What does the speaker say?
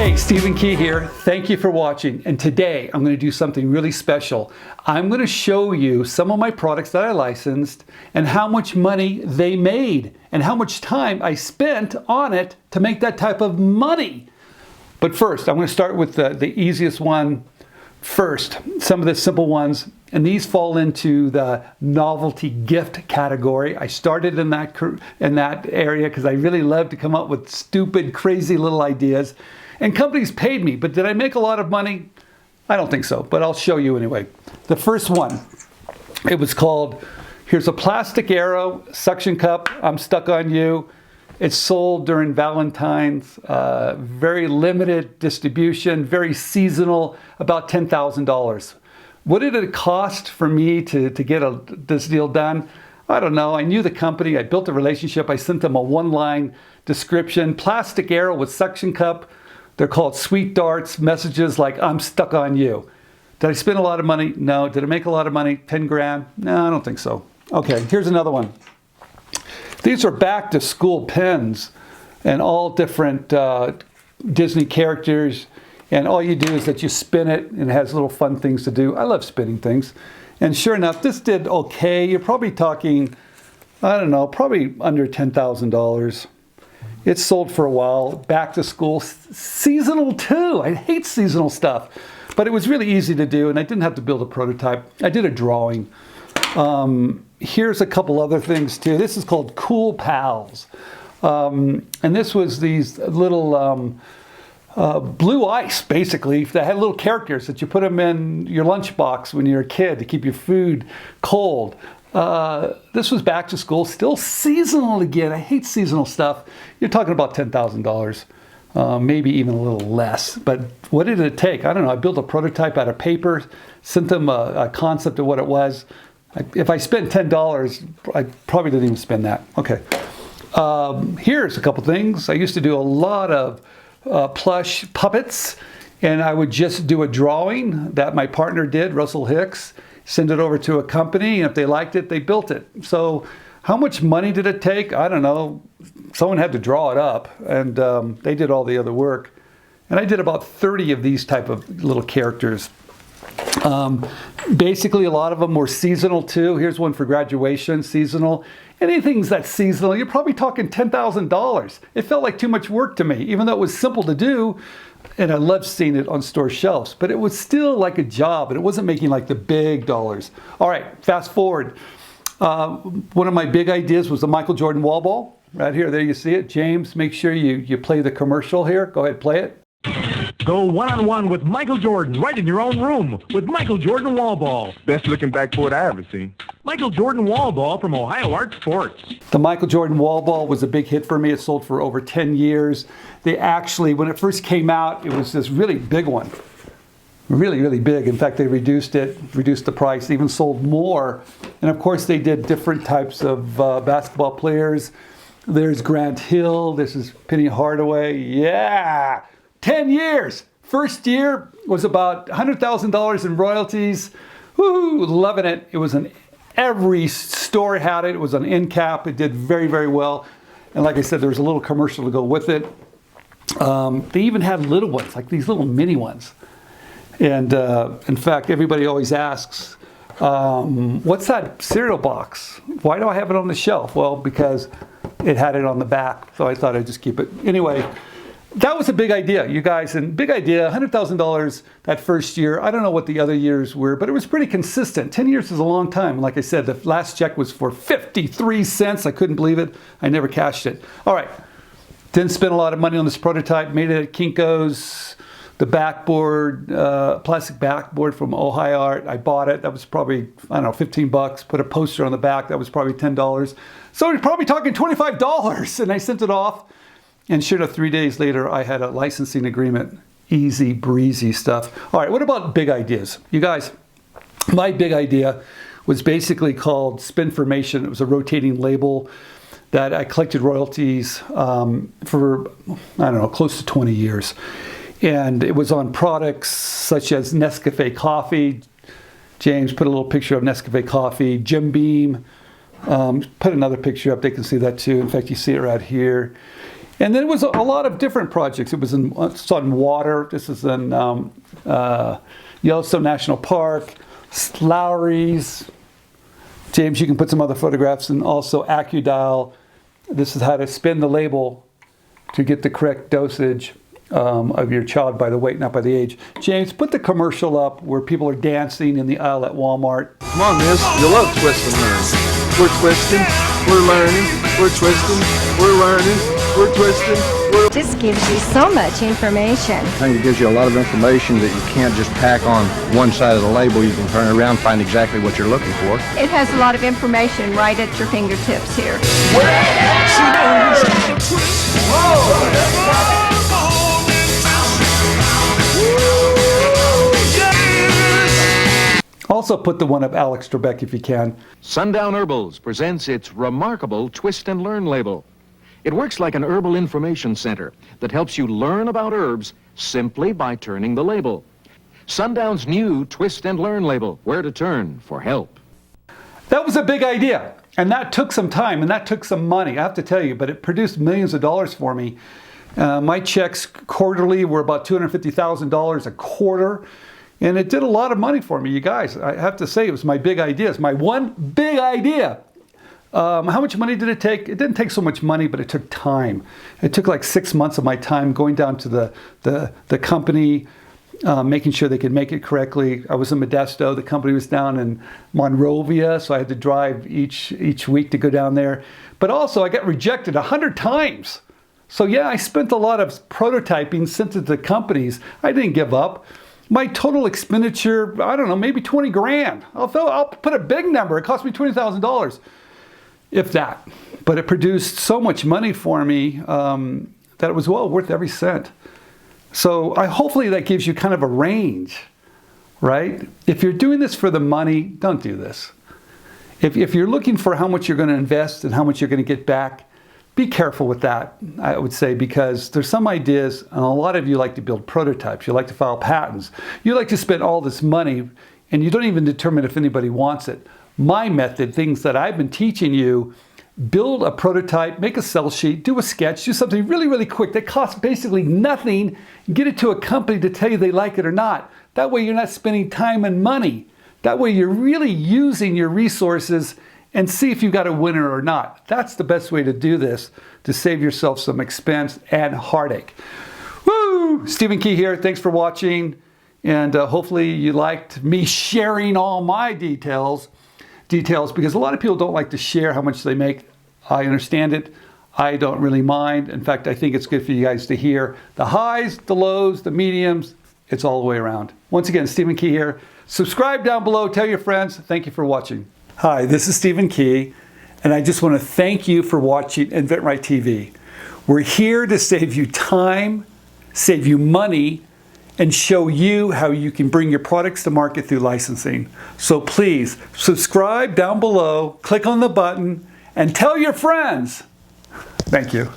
Hey, Stephen Key here. Thank you for watching. And today I'm going to do something really special. I'm going to show you some of my products that I licensed and how much money they made and how much time I spent on it to make that type of money. But first, I'm going to start with the easiest one first. Some of the simple ones. And these fall into the novelty gift category. I started in that area because I really love to come up with stupid, crazy little ideas. And companies paid me, but did I make a lot of money? I don't think so, but I'll show you anyway. The first one, it was called, here's a plastic arrow, suction cup, I'm stuck on you. It's sold during Valentine's, very limited distribution, very seasonal, about $10,000. What did it cost for me to get this deal done? I don't know. I knew the company. I built a relationship. I sent them a one-line description. Plastic arrow with suction cup. They're called sweet darts. Messages like, I'm stuck on you. Did I spend a lot of money? No. Did I make a lot of money? 10 grand? No, I don't think so. Okay, here's another one. These are back to school pens and all different Disney characters. And all you do is that you spin it and it has little fun things to do. I love spinning things. And sure enough, this did okay. You're probably talking, I don't know, probably under $10,000. It's sold for a while, back to school, seasonal too. I hate seasonal stuff. But it was really easy to do and I didn't have to build a prototype. I did a drawing. Here's a couple other things too. This is called Cool Pals. And this was these little blue ice, basically. They had little characters that you put them in your lunchbox when you're a kid to keep your food cold. This was back to school, still seasonal again. I hate seasonal stuff. You're talking about $10,000, maybe even a little less. But what did it take? I don't know. I built a prototype out of paper, sent them a concept of what it was. If I spent $10, I probably didn't even spend that. Okay. Here's a couple things. I used to do a lot of Plush Puppets, and I would just do a drawing that my partner did, Russell Hicks, send it over to a company, and if they liked it, they built it. So how much money did it take? I don't know. Someone had to draw it up, and they did all the other work. And I did about 30 of these type of little characters. Basically, a lot of them were seasonal too. Here's one for graduation, seasonal. Anything that's seasonal, you're probably talking $10,000. It felt like too much work to me, even though it was simple to do. And I loved seeing it on store shelves, but it was still like a job and it wasn't making like the big dollars. All right, fast forward. One of my big ideas was the Michael Jordan wall ball. Right here, there you see it. James, make sure you play the commercial here. Go ahead, play it. Go one-on-one with Michael Jordan right in your own room with Michael Jordan Wall Ball. Best looking backboard I ever seen. Michael Jordan Wall Ball from Ohio Art Sports. The Michael Jordan wall ball was a big hit for me. It sold for over 10 years. They actually, when it first came out, it was this really big one. Really, really big. In fact, they reduced the price, even sold more. And of course, they did different types of basketball players. There's Grant Hill. This is Penny Hardaway. Yeah! 10 years. First year was about $100,000 in royalties. Woo, loving it. It was every store had it. It was on end cap. It did very, very well. And like I said, there was a little commercial to go with it. They even had little ones, like these little mini ones. And in fact, everybody always asks, what's that cereal box? Why do I have it on the shelf? Well, because it had it on the back. So I thought I'd just keep it. Anyway, that was a big idea, you guys, and big idea, $100,000 that first year. I don't know what the other years were, but it was pretty consistent. 10 years is a long time. Like I said, the last check was for 53 cents. I couldn't believe it. I never cashed it. All right, didn't spend a lot of money on this prototype. Made it at Kinko's, the backboard, plastic backboard from Ohio Art. I bought it. That was probably, I don't know, 15 bucks. Put a poster on the back. That was probably $10. So we're probably talking $25, and I sent it off. And sure enough, 3 days later, I had a licensing agreement. Easy breezy stuff. All right, what about big ideas? You guys, my big idea was basically called Spinformation. It was a rotating label that I collected royalties for, I don't know, close to 20 years. And it was on products such as Nescafe coffee. James put a little picture of Nescafe coffee. Jim Beam, put another picture up. They can see that too. In fact, you see it right here. And then it was a lot of different projects. It was it's on water. This is in Yellowstone National Park, Lowry's. James, you can put some other photographs, and also AccuDial. This is how to spin the label to get the correct dosage of your child by the weight, not by the age. James, put the commercial up where people are dancing in the aisle at Walmart. Come on, miss. You love twist and learn. We're twisting, we're learning, we're twisting, we're learning, we're twisting, we're... This gives you so much information. I think it gives you a lot of information that you can't just tack on one side of the label. You can turn it around, find exactly what you're looking for. It has a lot of information right at your fingertips here. Also put the one of Alex Trebek if you can. Sundown Herbals presents its remarkable Twist and Learn label. It works like an herbal information center that helps you learn about herbs simply by turning the label. Sundown's new Twist and Learn label, where to turn for help. That was a big idea, and that took some time, and that took some money, I have to tell you, but it produced millions of dollars for me. My checks quarterly were about $250,000 a quarter, and it did a lot of money for me, you guys. I have to say, it was my big idea. It's my one big idea. How much money did it take? It didn't take so much money, but it took time. It took like 6 months of my time going down to the company, making sure they could make it correctly. I was in Modesto. The company was down in Monrovia, so I had to drive each week to go down there. But also, I got rejected 100 times. So yeah, I spent a lot of prototyping, sent it to the companies. I didn't give up. My total expenditure, I don't know, maybe 20 grand. I'll put a big number. It cost me $20,000, if that. But it produced so much money for me that it was well worth every cent. So hopefully that gives you kind of a range, right? If you're doing this for the money, don't do this. If you're looking for how much you're going to invest and how much you're going to get back, be careful with that, I would say, because there's some ideas, and a lot of you like to build prototypes. You like to file patents. You like to spend all this money, and you don't even determine if anybody wants it. My method, things that I've been teaching you, build a prototype, make a sell sheet, do a sketch, do something really, really quick that costs basically nothing, get it to a company to tell you they like it or not. That way you're not spending time and money. That way you're really using your resources and see if you got a winner or not. That's the best way to do this, to save yourself some expense and heartache. Woo! Stephen Key here. Thanks for watching. And hopefully you liked me sharing all my details, because a lot of people don't like to share how much they make. I understand it. I don't really mind. In fact, I think it's good for you guys to hear the highs, the lows, the mediums. It's all the way around. Once again, Stephen Key here. Subscribe down below. Tell your friends. Thank you for watching. Hi, this is Stephen Key, and I just want to thank you for watching InventRight TV. We're here to save you time, save you money, and show you how you can bring your products to market through licensing. So please, subscribe down below, click on the button, and tell your friends. Thank you.